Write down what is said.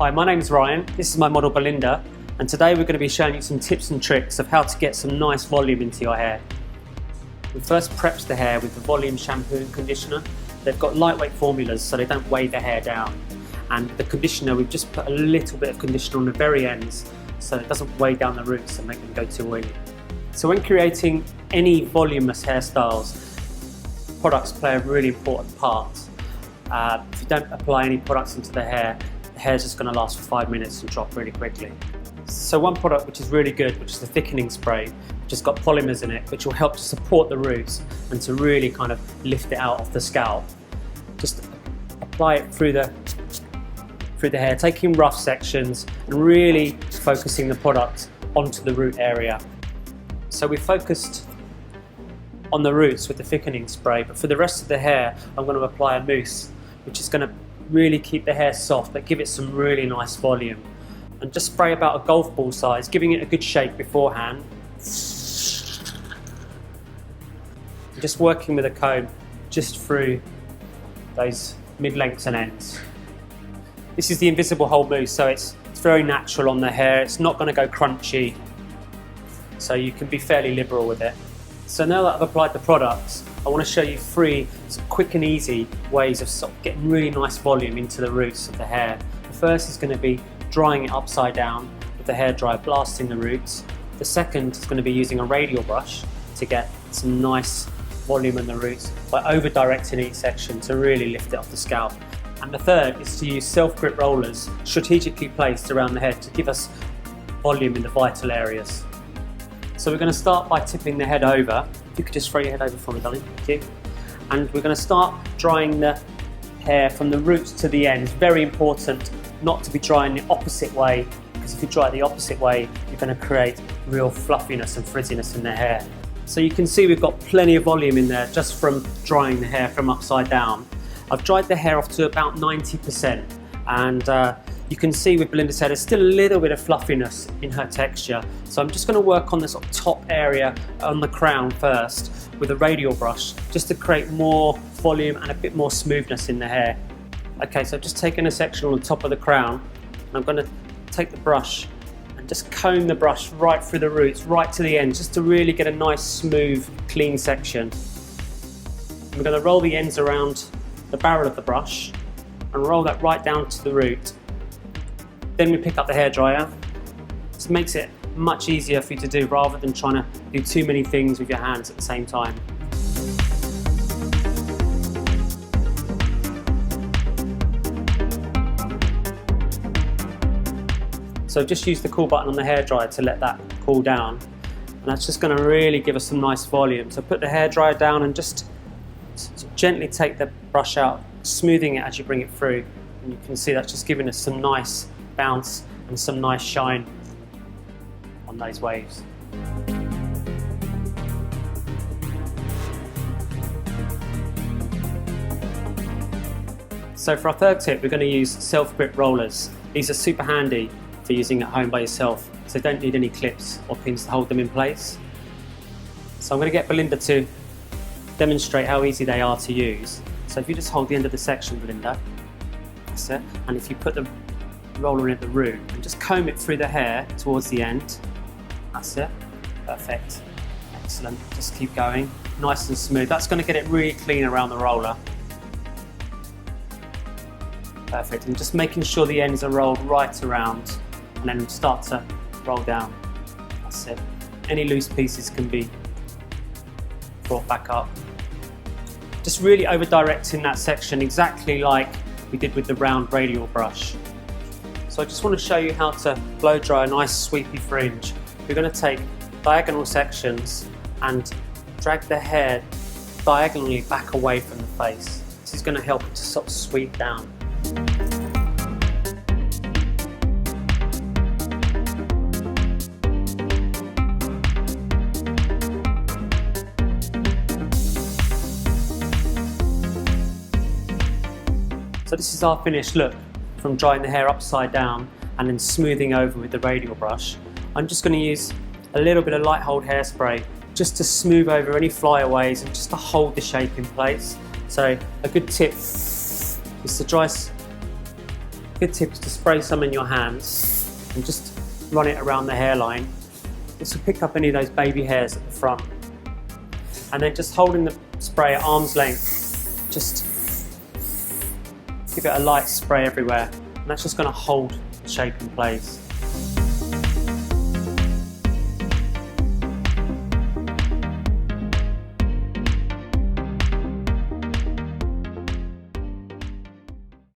Hi, my name's Ryan, this is my model Belinda, and today we're going to be showing you some tips and tricks of how to get some nice volume into your hair. We first prepped the hair with the volume shampoo and conditioner. They've got lightweight formulas so they don't weigh the hair down. And the conditioner, we've just put a little bit of conditioner on the very ends so it doesn't weigh down the roots and make them go too oily. So when creating any voluminous hairstyles, products play a really important part. If you don't apply any products into the hair's just going to last for 5 minutes and drop really quickly. So one product which is really good, which is the thickening spray, which has got polymers in it, which will help to support the roots and to really kind of lift it out of the scalp. Just apply it through the hair, taking rough sections and really focusing the product onto the root area. So we focused on the roots with the thickening spray, but for the rest of the hair I'm going to apply a mousse, which is going to really keep the hair soft but give it some really nice volume. And just spray about a golf ball size, giving it a good shake beforehand. Just working with a comb just through those mid-lengths and ends. This is the invisible hold mousse, so it's very natural on the hair. It's not going to go crunchy, so you can be fairly liberal with it. So now that I've applied the products, I want to show you 3 quick and easy ways of sort of getting really nice volume into the roots of the hair. The first is going to be drying it upside down with the hairdryer, blasting the roots. The second is going to be using a radial brush to get some nice volume in the roots by over-directing each section to really lift it off the scalp. And the third is to use self-grip rollers strategically placed around the head to give us volume in the vital areas. So we're going to start by tipping the head over. If you could just throw your head over for me, darling, thank you. And we're going to start drying the hair from the roots to the ends. Very important not to be drying the opposite way, because if you dry it the opposite way, you're going to create real fluffiness and frizziness in the hair. So you can see we've got plenty of volume in there just from drying the hair from upside down. I've dried the hair off to about 90%, and you can see with Belinda's hair there's still a little bit of fluffiness in her texture. So I'm just going to work on the sort of top area on the crown first with a radial brush, just to create more volume and a bit more smoothness in the hair. Okay, so I've just taken a section on the top of the crown, and I'm going to take the brush and just comb the brush right through the roots, right to the end, just to really get a nice, smooth, clean section. And we're going to roll the ends around the barrel of the brush and roll that right down to the root. Then we pick up the hairdryer. This makes it much easier for you to do rather than trying to do too many things with your hands at the same time. So just use the cool button on the hairdryer to let that cool down, and that's just going to really give us some nice volume. So put the hairdryer down and just gently take the brush out, smoothing it as you bring it through, and you can see that's just giving us some nice bounce and some nice shine on those waves. So for our third tip, we're going to use self-grip rollers. These are super handy for using at home by yourself, so don't need any clips or pins to hold them in place. So I'm going to get Belinda to demonstrate how easy they are to use. So if you just hold the end of the section, Belinda, that's it, and if you put the roller in at the root and just comb it through the hair towards the end, that's it, perfect, excellent, just keep going, nice and smooth. That's going to get it really clean around the roller. Perfect, and just making sure the ends are rolled right around and then start to roll down. That's it. Any loose pieces can be brought back up. Just really over directing that section exactly like we did with the round radial brush. So I just want to show you how to blow dry a nice sweepy fringe. We're going to take diagonal sections and drag the hair diagonally back away from the face. This is going to help it to sort of sweep down. So this is our finished look from drying the hair upside down and then smoothing over with the radial brush. I'm just going to use a little bit of light hold hairspray just to smooth over any flyaways and just to hold the shape in place. So a good tip is to dry Good tip is to spray some in your hands and just run it around the hairline. This will pick up any of those baby hairs at the front. And then just holding the spray at arm's length, just give it a light spray everywhere. And that's just going to hold the shape in place.